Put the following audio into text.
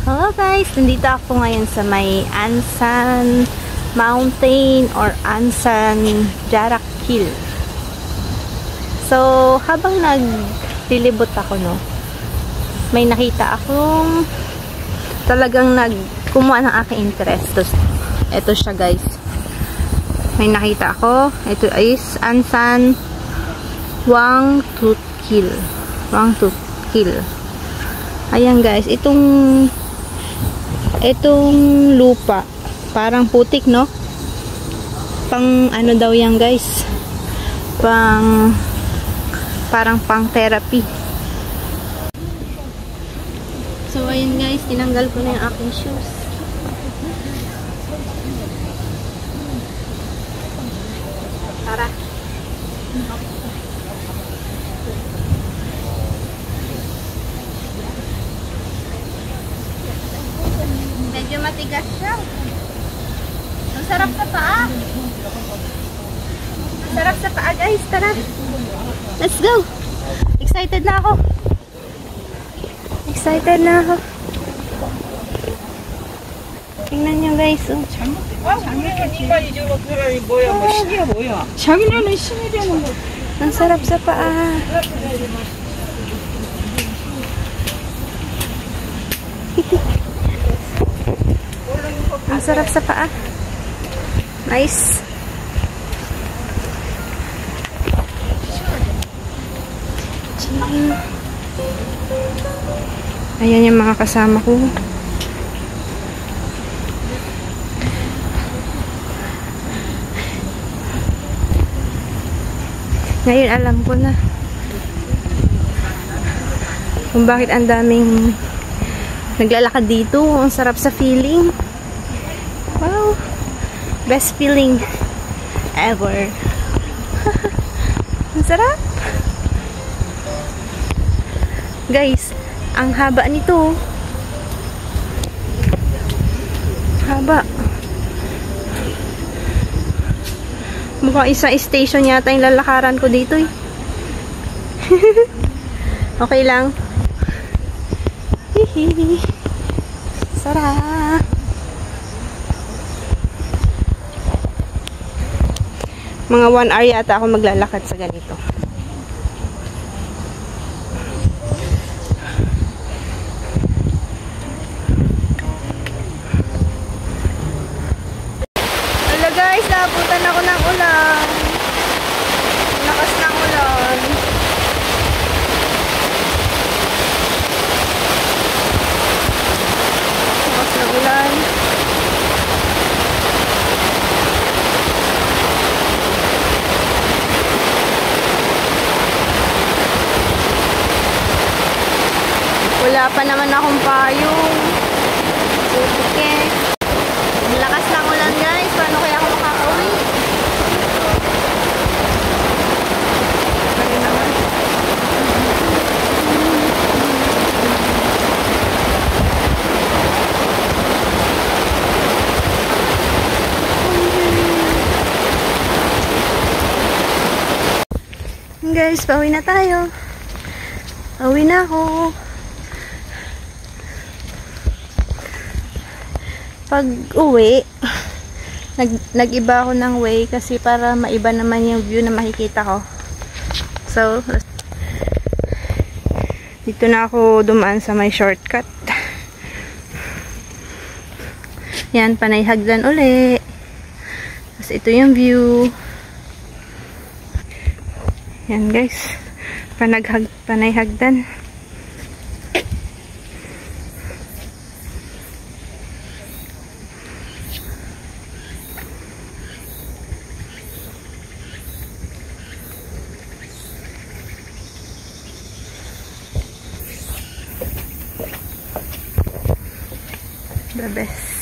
Hello guys! Nandito ako ngayon sa may Ansan Mountain or Ansan Jarak Hill. So, habang naglilibot ako, no, may nakita akong talagang kumuha ng aking interest. Ito siya guys. May nakita ako. Ito is Ansan Wangtut Hill. Wangtut Hill. Ayan guys, itong lupa parang putik, no? Pang ano daw yan guys, parang pang therapy. So ayun guys, tinanggal ko na yung aking shoes. Tara. Medyo matigas siya. Ang sarap sa paa. Ang sarap sa paa guys. Tara. Let's go. Excited na ako. Excited na ako. Tingnan nyo guys. Oh. Ang sarap sa paa. Ang sarap sa paa. Nice. Ayan yung mga kasama ko. Ngayon alam ko na kung bakit ang daming naglalakad dito. Ang sarap sa feeling. Wow. Best feeling ever. Ang sarap. Guys, ang haba nito. Haba. Mukhang isang station yata yung lalakaran ko dito eh. Okay lang. Hihi. Sarap. Mga 1 hour yata ako maglalakad sa ganito. Hello guys, naabutan ako ng ulan. Lakas ng ulan. Lakas ng ulan. Wala pa naman akong payong. Okay. Ang lakas ng ulan guys. Paano kaya ako makakauwi? Ano naman? Guys, pauwi na tayo. Pauwi na ako. Pag uwi, nag-iba ako ng way kasi para maiba naman yung view na makikita ko. So, dito na ako dumaan sa may shortcut. Yan, panay hagdan uli. Tapos ito yung view. Yan guys, panay hagdan. The best.